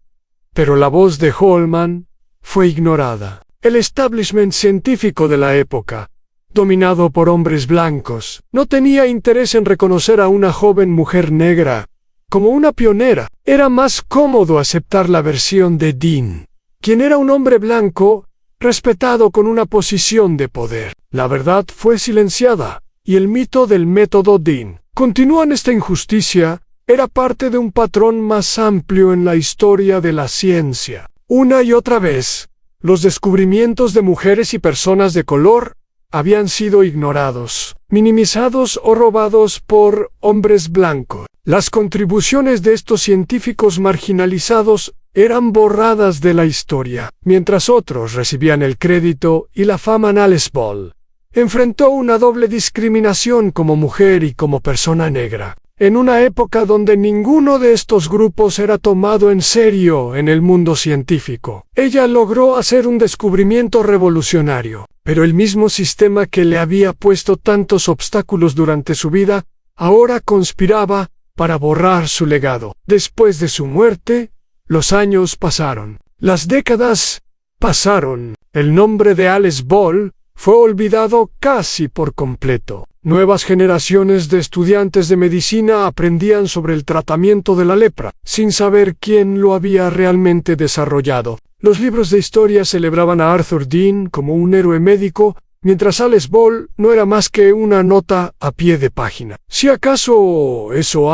Pero la voz de Holman fue ignorada. El establishment científico de la época, dominado por hombres blancos, no tenía interés en reconocer a una joven mujer negra como una pionera. Era más cómodo aceptar la versión de Dean, quien era un hombre blanco, respetado con una posición de poder. La verdad fue silenciada, y el mito del método Dean continúa en esta injusticia. Era parte de un patrón más amplio en la historia de la ciencia. Una y otra vez, los descubrimientos de mujeres y personas de color habían sido ignorados, minimizados o robados por hombres blancos. Las contribuciones de estos científicos marginalizados eran borradas de la historia, mientras otros recibían el crédito y la fama. Alice Ball enfrentó una doble discriminación como mujer y como persona negra, en una época donde ninguno de estos grupos era tomado en serio en el mundo científico. Ella logró hacer un descubrimiento revolucionario, pero el mismo sistema que le había puesto tantos obstáculos durante su vida, ahora conspiraba para borrar su legado. Después de su muerte, los años pasaron. Las décadas pasaron. El nombre de Alice Ball fue olvidado casi por completo. Nuevas generaciones de estudiantes de medicina aprendían sobre el tratamiento de la lepra, sin saber quién lo había realmente desarrollado. Los libros de historia celebraban a Arthur Dean como un héroe médico, mientras Alice Ball no era más que una nota a pie de página. Si acaso eso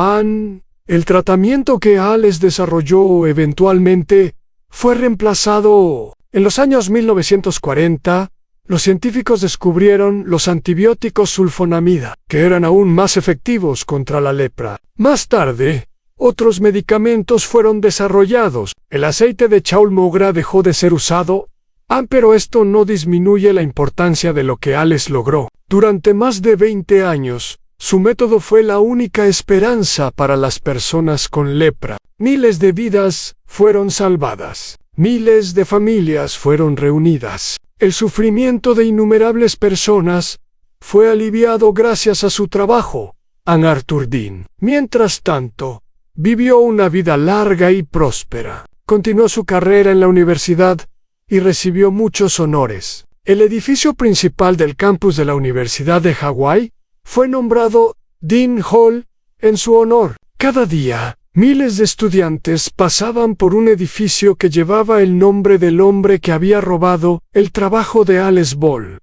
el tratamiento que Alice desarrolló eventualmente fue reemplazado. En los años 1940, los científicos descubrieron los antibióticos sulfonamida, que eran aún más efectivos contra la lepra. Más tarde, otros medicamentos fueron desarrollados. El aceite de Chaul Mogra dejó de ser usado, pero esto no disminuye la importancia de lo que Alice logró. Durante más de 20 años, su método fue la única esperanza para las personas con lepra. Miles de vidas fueron salvadas. Miles de familias fueron reunidas. El sufrimiento de innumerables personas fue aliviado gracias a su trabajo, Arthur Dean. Mientras tanto, vivió una vida larga y próspera. Continuó su carrera en la universidad y recibió muchos honores. El edificio principal del campus de la Universidad de Hawái fue nombrado Dean Hall en su honor. Cada día, miles de estudiantes pasaban por un edificio que llevaba el nombre del hombre que había robado el trabajo de Alice Ball.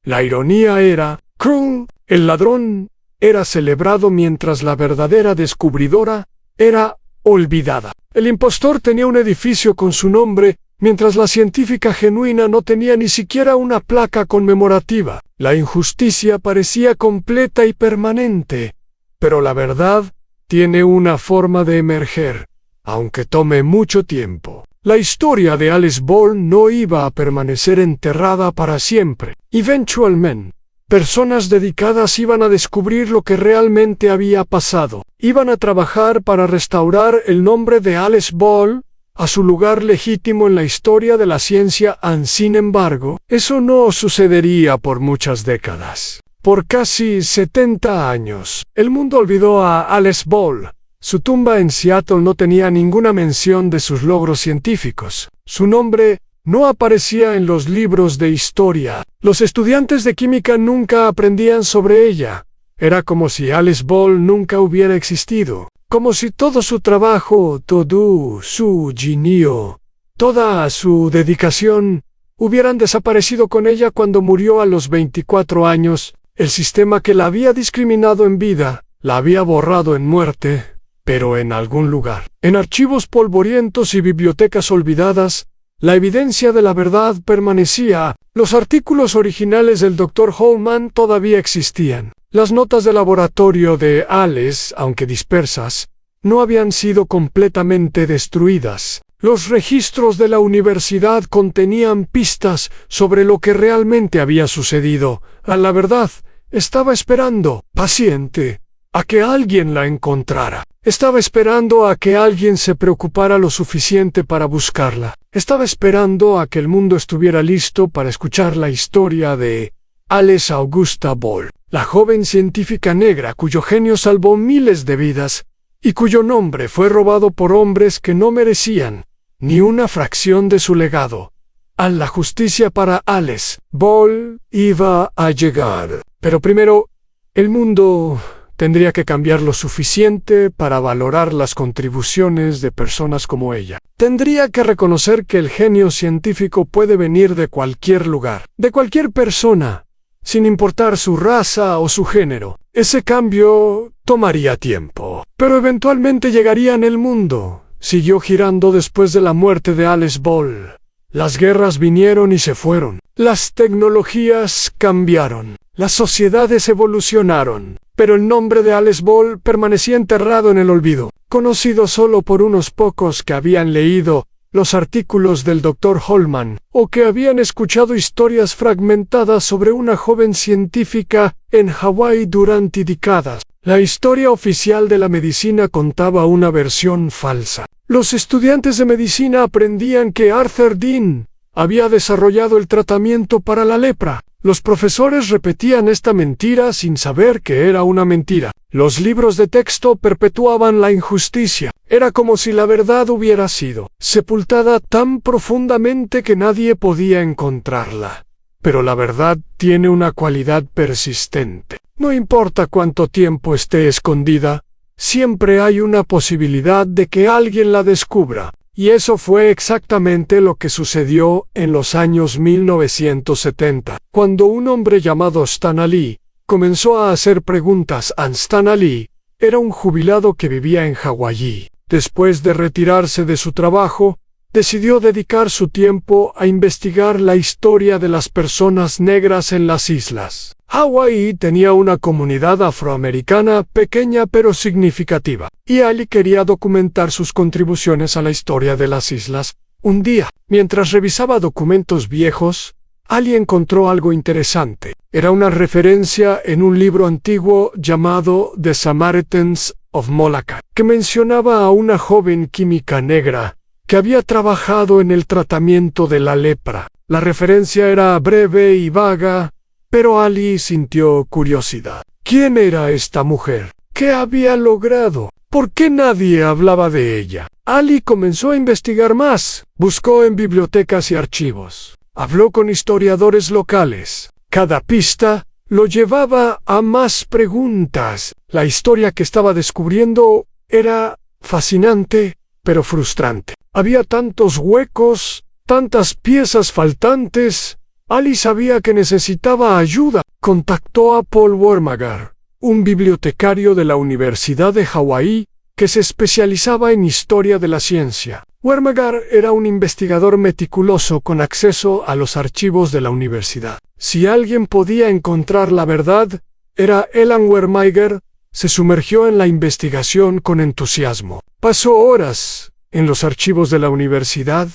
La ironía era cruel. El ladrón era celebrado mientras la verdadera descubridora era olvidada. El impostor tenía un edificio con su nombre, mientras la científica genuina no tenía ni siquiera una placa conmemorativa. La injusticia parecía completa y permanente, pero la verdad tiene una forma de emerger, aunque tome mucho tiempo. La historia de Alice Ball no iba a permanecer enterrada para siempre. Eventualmente, personas dedicadas iban a descubrir lo que realmente había pasado. Iban a trabajar para restaurar el nombre de Alice Ball a su lugar legítimo en la historia de la ciencia. Sin embargo, eso no sucedería por muchas décadas. Por casi 70 años, el mundo olvidó a Alice Ball. Su tumba en Seattle no tenía ninguna mención de sus logros científicos. Su nombre no aparecía en los libros de historia. Los estudiantes de química nunca aprendían sobre ella. Era como si Alice Ball nunca hubiera existido. Como si todo su trabajo, todo su genio, toda su dedicación hubieran desaparecido con ella cuando murió a los 24 años. El sistema que la había discriminado en vida, la había borrado en muerte, pero en algún lugar. En archivos polvorientos y bibliotecas olvidadas, la evidencia de la verdad permanecía. Los artículos originales del Dr. Holman todavía existían. Las notas de laboratorio de Alice, aunque dispersas, no habían sido completamente destruidas. Los registros de la universidad contenían pistas sobre lo que realmente había sucedido. La verdad estaba esperando, paciente, a que alguien la encontrara. Estaba esperando a que alguien se preocupara lo suficiente para buscarla. Estaba esperando a que el mundo estuviera listo para escuchar la historia de Alice Augusta Ball, la joven científica negra cuyo genio salvó miles de vidas y cuyo nombre fue robado por hombres que no merecían ni una fracción de su legado. La justicia para Alice Ball iba a llegar. Pero primero, el mundo tendría que cambiar lo suficiente para valorar las contribuciones de personas como ella. Tendría que reconocer que el genio científico puede venir de cualquier lugar, de cualquier persona, sin importar su raza o su género. Ese cambio tomaría tiempo, pero eventualmente llegaría en el mundo. Siguió girando después de la muerte de Alice Ball. Las guerras vinieron y se fueron. Las tecnologías cambiaron. Las sociedades evolucionaron. Pero el nombre de Alice Ball permanecía enterrado en el olvido, conocido solo por unos pocos que habían leído los artículos del Dr. Holman, o que habían escuchado historias fragmentadas sobre una joven científica en Hawái durante décadas. La historia oficial de la medicina contaba una versión falsa. Los estudiantes de medicina aprendían que Arthur Dean había desarrollado el tratamiento para la lepra. Los profesores repetían esta mentira sin saber que era una mentira. Los libros de texto perpetuaban la injusticia. Era como si la verdad hubiera sido sepultada tan profundamente que nadie podía encontrarla. Pero la verdad tiene una cualidad persistente. No importa cuánto tiempo esté escondida, siempre hay una posibilidad de que alguien la descubra. Y eso fue exactamente lo que sucedió en los años 1970, cuando un hombre llamado Stan Ali comenzó a hacer preguntas a Stan Ali. Era un jubilado que vivía en Hawái. Después de retirarse de su trabajo, decidió dedicar su tiempo a investigar la historia de las personas negras en las islas. Hawái tenía una comunidad afroamericana pequeña pero significativa, y Ali quería documentar sus contribuciones a la historia de las islas. Un día, mientras revisaba documentos viejos, Ali encontró algo interesante. Era una referencia en un libro antiguo llamado The Samaritans of Molokai, que mencionaba a una joven química negra que había trabajado en el tratamiento de la lepra. La referencia era breve y vaga, pero Ali sintió curiosidad. ¿Quién era esta mujer? ¿Qué había logrado? ¿Por qué nadie hablaba de ella? Ali comenzó a investigar más. Buscó en bibliotecas y archivos. Habló con historiadores locales. Cada pista lo llevaba a más preguntas. La historia que estaba descubriendo era fascinante, pero frustrante. Había tantos huecos, tantas piezas faltantes. Ali sabía que necesitaba ayuda. Contactó a Paul Wormagar, un bibliotecario de la Universidad de Hawái que se especializaba en historia de la ciencia. Wormagar era un investigador meticuloso con acceso a los archivos de la universidad. Si alguien podía encontrar la verdad, era Elan Wormagar. Se sumergió en la investigación con entusiasmo. Pasó horas en los archivos de la universidad,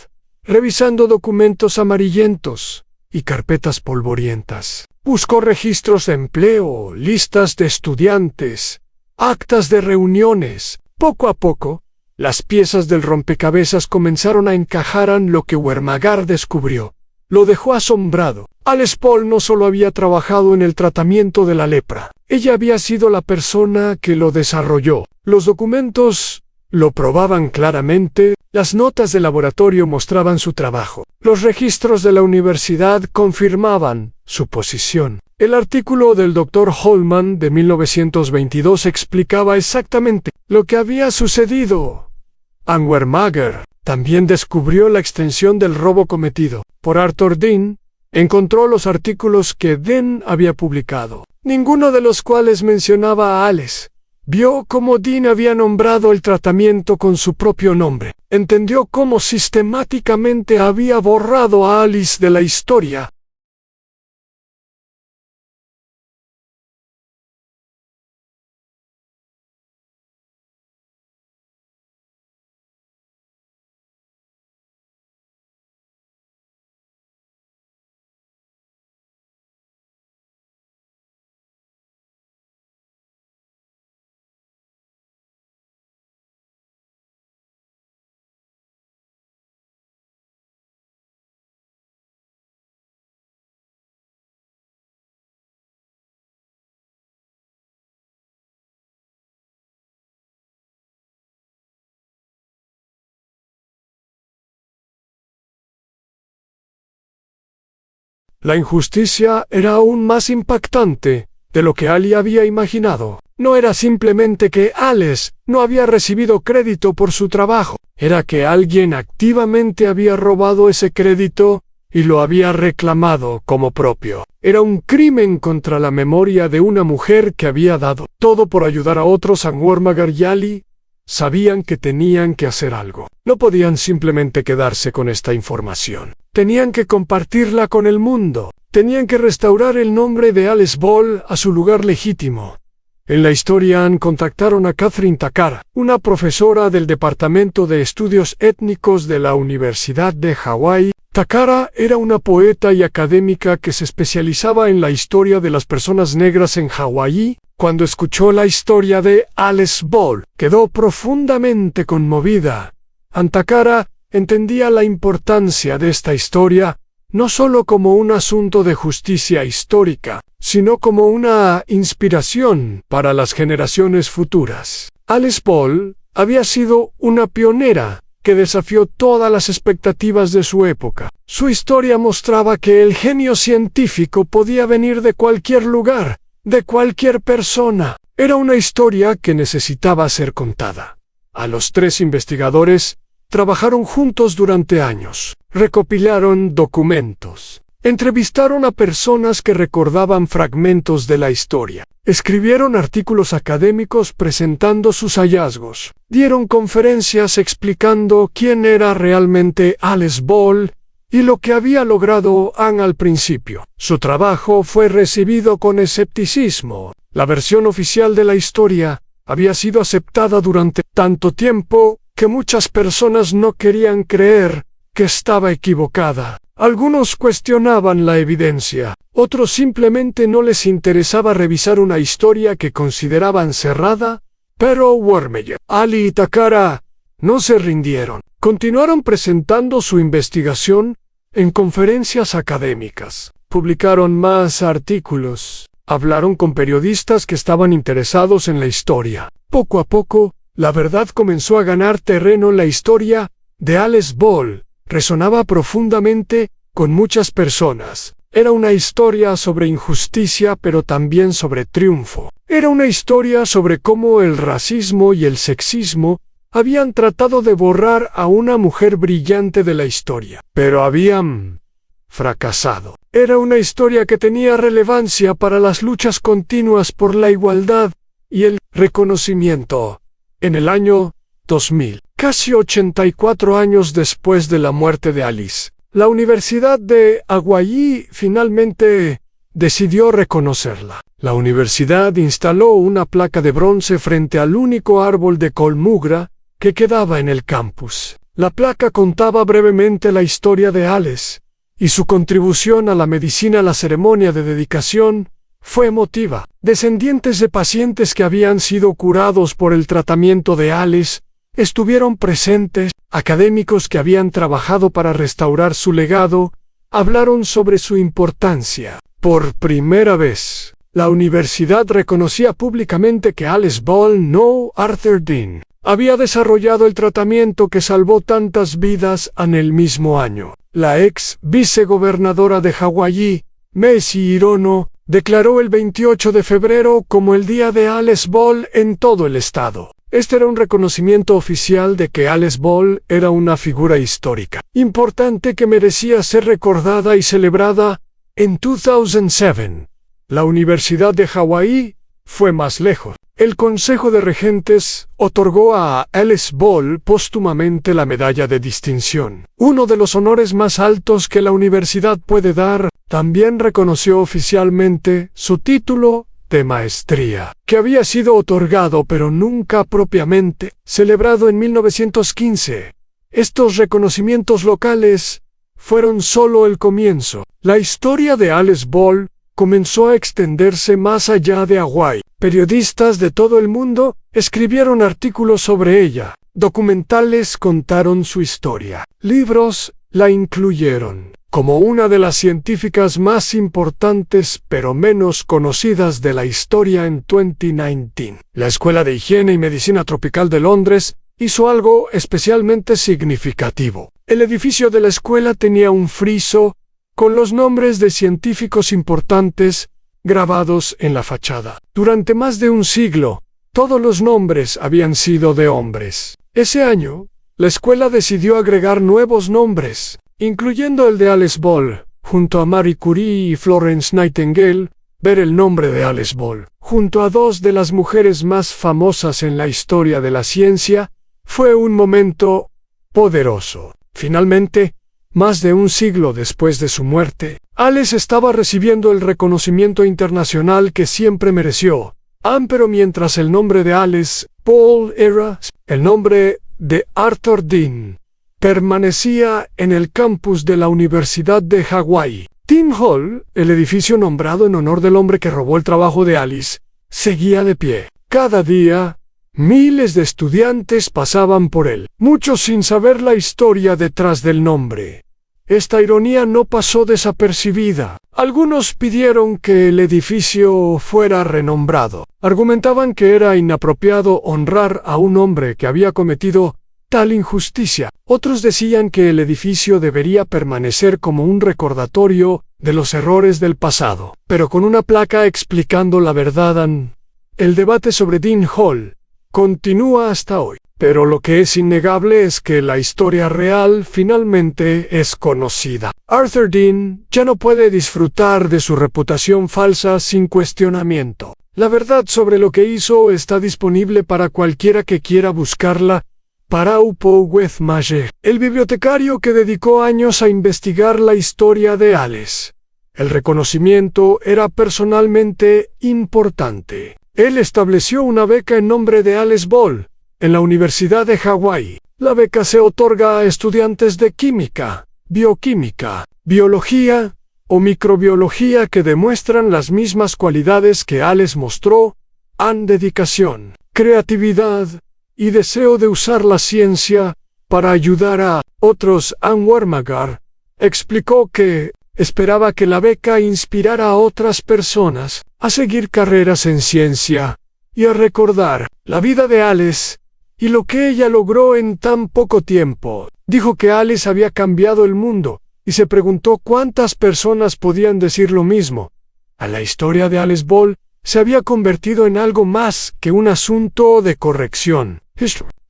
revisando documentos amarillentos y carpetas polvorientas. Buscó registros de empleo, listas de estudiantes, actas de reuniones. Poco a poco, las piezas del rompecabezas comenzaron a encajar en lo que Wormagar descubrió. Lo dejó asombrado. Alice Paul no solo había trabajado en el tratamiento de la lepra, ella había sido la persona que lo desarrolló. Los documentos lo probaban claramente, las notas de laboratorio mostraban su trabajo. Los registros de la universidad confirmaban su posición. El artículo del Dr. Holman de 1922 explicaba exactamente lo que había sucedido. Wormagar también descubrió la extensión del robo cometido por Arthur Dean. Encontró los artículos que Dean había publicado, ninguno de los cuales mencionaba a Alice. Vio cómo Dean había nombrado el tratamiento con su propio nombre. Entendió cómo sistemáticamente había borrado a Alice de la historia. La injusticia era aún más impactante de lo que Ali había imaginado. No era simplemente que Alice no había recibido crédito por su trabajo, era que alguien activamente había robado ese crédito y lo había reclamado como propio. Era un crimen contra la memoria de una mujer que había dado todo por ayudar a otros. Wormagar y Ali sabían que tenían que hacer algo. No podían simplemente quedarse con esta información. Tenían que compartirla con el mundo. Tenían que restaurar el nombre de Alice Ball a su lugar legítimo. En la historia contactaron a Catherine Takara, una profesora del Departamento de Estudios Étnicos de la Universidad de Hawái. Takara era una poeta y académica que se especializaba en la historia de las personas negras en Hawái. Cuando escuchó la historia de Alice Ball, quedó profundamente conmovida. Takara entendía la importancia de esta historia, no solo como un asunto de justicia histórica, sino como una inspiración para las generaciones futuras. Alice Ball había sido una pionera que desafió todas las expectativas de su época. Su historia mostraba que el genio científico podía venir de cualquier lugar, de cualquier persona. Era una historia que necesitaba ser contada. A los 3 investigadores trabajaron juntos durante años. Recopilaron documentos. Entrevistaron a personas que recordaban fragmentos de la historia. Escribieron artículos académicos presentando sus hallazgos. Dieron conferencias explicando quién era realmente Alice Ball y lo que había logrado Anne al principio. Su trabajo fue recibido con escepticismo. La versión oficial de la historia había sido aceptada durante tanto tiempo que muchas personas no querían creer que estaba equivocada. Algunos cuestionaban la evidencia, otros simplemente no les interesaba revisar una historia que consideraban cerrada, pero Wermeyer, Ali y Takara no se rindieron. Continuaron presentando su investigación en conferencias académicas. Publicaron más artículos. Hablaron con periodistas que estaban interesados en la historia. Poco a poco, la verdad comenzó a ganar terreno. La historia de Alice Ball resonaba profundamente con muchas personas. Era una historia sobre injusticia, pero también sobre triunfo. Era una historia sobre cómo el racismo y el sexismo habían tratado de borrar a una mujer brillante de la historia, pero habían fracasado. Era una historia que tenía relevancia para las luchas continuas por la igualdad y el reconocimiento. En el año 2000, casi 84 años después de la muerte de Alice, la Universidad de Hawaii finalmente decidió reconocerla. La universidad instaló una placa de bronce frente al único árbol de colmugra que quedaba en el campus. La placa contaba brevemente la historia de Alice y su contribución a la medicina. La ceremonia de dedicación fue emotiva. Descendientes de pacientes que habían sido curados por el tratamiento de Alice estuvieron presentes. Académicos que habían trabajado para restaurar su legado hablaron sobre su importancia. Por primera vez, la universidad reconocía públicamente que Alice Ball, no Arthur Dean, había desarrollado el tratamiento que salvó tantas vidas en el mismo año. La ex vicegobernadora de Hawái, Macy Hirono, declaró el 28 de febrero como el Día de Alice Ball en todo el estado. Este era un reconocimiento oficial de que Alice Ball era una figura histórica, importante, que merecía ser recordada y celebrada. En 2007, la Universidad de Hawái fue más lejos. El Consejo de Regentes otorgó a Alice Ball póstumamente la Medalla de Distinción, uno de los honores más altos que la universidad puede dar. También reconoció oficialmente su título de maestría, que había sido otorgado pero nunca propiamente celebrado en 1915. Estos reconocimientos locales fueron solo el comienzo. La historia de Alice Ball comenzó a extenderse más allá de Hawái. Periodistas de todo el mundo escribieron artículos sobre ella. Documentales contaron su historia. Libros la incluyeron como una de las científicas más importantes pero menos conocidas de la historia en 2019. La Escuela de Higiene y Medicina Tropical de Londres hizo algo especialmente significativo. El edificio de la escuela tenía un friso con los nombres de científicos importantes grabados en la fachada. Durante más de un siglo, todos los nombres habían sido de hombres. Ese año, la escuela decidió agregar nuevos nombres, incluyendo el de Alice Ball. Junto a Marie Curie y Florence Nightingale, ver el nombre de Alice Ball, junto a dos de las mujeres más famosas en la historia de la ciencia, fue un momento poderoso. Finalmente, más de un siglo después de su muerte, Alice estaba recibiendo el reconocimiento internacional que siempre mereció. Pero mientras el nombre de Alice Ball era el nombre de Arthur Dean, permanecía en el campus de la Universidad de Hawái. Dean Hall, el edificio nombrado en honor del hombre que robó el trabajo de Alice, seguía de pie. Cada día, miles de estudiantes pasaban por él, muchos sin saber la historia detrás del nombre. esta ironía no pasó desapercibida. Algunos pidieron que el edificio fuera renombrado. Argumentaban que era inapropiado honrar a un hombre que había cometido tal injusticia. Otros decían que el edificio debería permanecer como un recordatorio de los errores del pasado, pero con una placa explicando la verdad. El debate sobre Dean Hall continúa hasta hoy, pero lo que es innegable es que la historia real finalmente es conocida. Arthur Dean ya no puede disfrutar de su reputación falsa sin cuestionamiento. La verdad sobre lo que hizo está disponible para cualquiera que quiera buscarla. Parau Poweth-Maje, el bibliotecario que dedicó años a investigar la historia de Alice. El reconocimiento era personalmente importante. Él estableció una beca en nombre de Alice Ball, en la Universidad de Hawái. La beca se otorga a estudiantes de química, bioquímica, biología o microbiología que demuestran las mismas cualidades que Alice mostró: dedicación, creatividad y deseo de usar la ciencia para ayudar a otros. Anne Warmagar explicó que esperaba que la beca inspirara a otras personas a seguir carreras en ciencia y a recordar la vida de Alice y lo que ella logró en tan poco tiempo. Dijo que Alice había cambiado el mundo y se preguntó cuántas personas podían decir lo mismo. La historia de Alice Ball se había convertido en algo más que un asunto de corrección.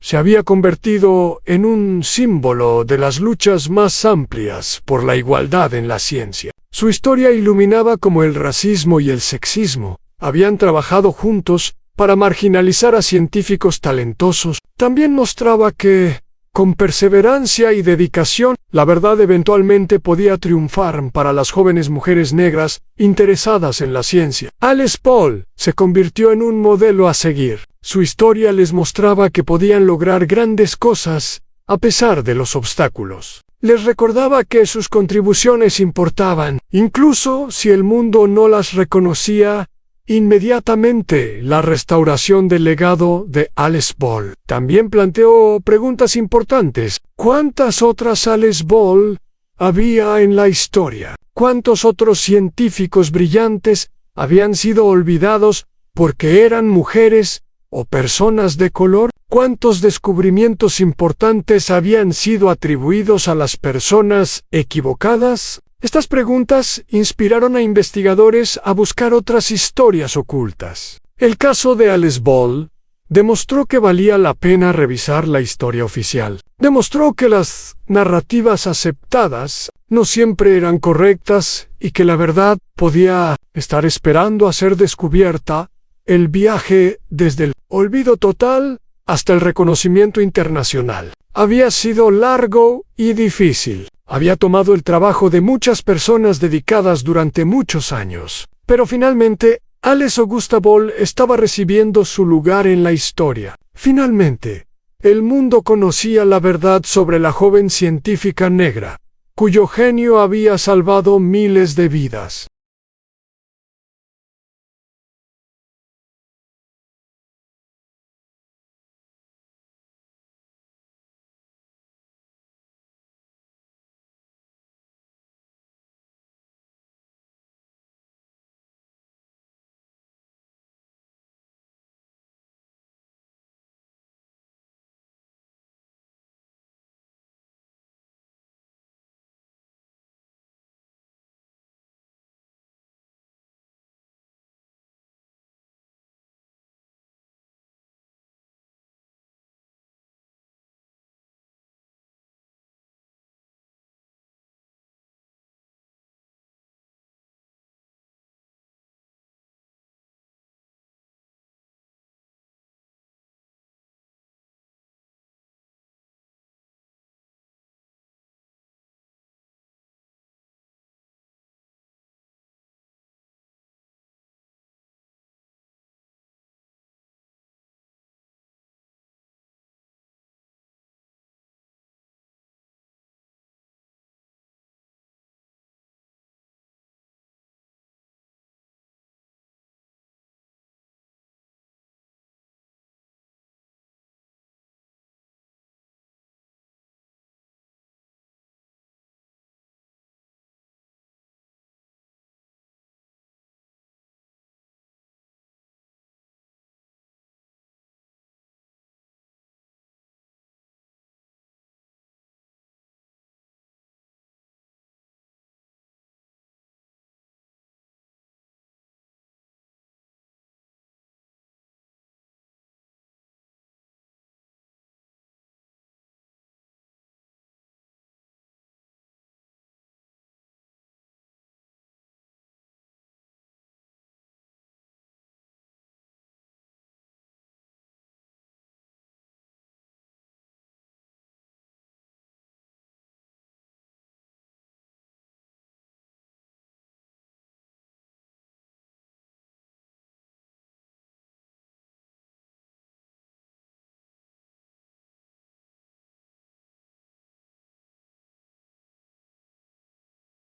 Se había convertido en un símbolo de las luchas más amplias por la igualdad en la ciencia. Su historia iluminaba cómo el racismo y el sexismo habían trabajado juntos para marginalizar a científicos talentosos. También mostraba que, con perseverancia y dedicación, la verdad eventualmente podía triunfar para las jóvenes mujeres negras interesadas en la ciencia. Alice Ball se convirtió en un modelo a seguir. Su historia les mostraba que podían lograr grandes cosas a pesar de los obstáculos. Les recordaba que sus contribuciones importaban, incluso si el mundo no las reconocía inmediatamente. La restauración del legado de Alice Ball también planteó preguntas importantes. ¿Cuántas otras Alice Ball había en la historia? ¿Cuántos otros científicos brillantes habían sido olvidados porque eran mujeres o personas de color? ¿Cuántos descubrimientos importantes habían sido atribuidos a las personas equivocadas? Estas preguntas inspiraron a investigadores a buscar otras historias ocultas. El caso de Alice Ball demostró que valía la pena revisar la historia oficial. Demostró que las narrativas aceptadas no siempre eran correctas y que la verdad podía estar esperando a ser descubierta. El viaje desde el olvido total hasta el reconocimiento internacional había sido largo y difícil. Había tomado el trabajo de muchas personas dedicadas durante muchos años. Pero finalmente, Alice Augusta Ball estaba recibiendo su lugar en la historia. Finalmente, el mundo conocía la verdad sobre la joven científica negra, cuyo genio había salvado miles de vidas.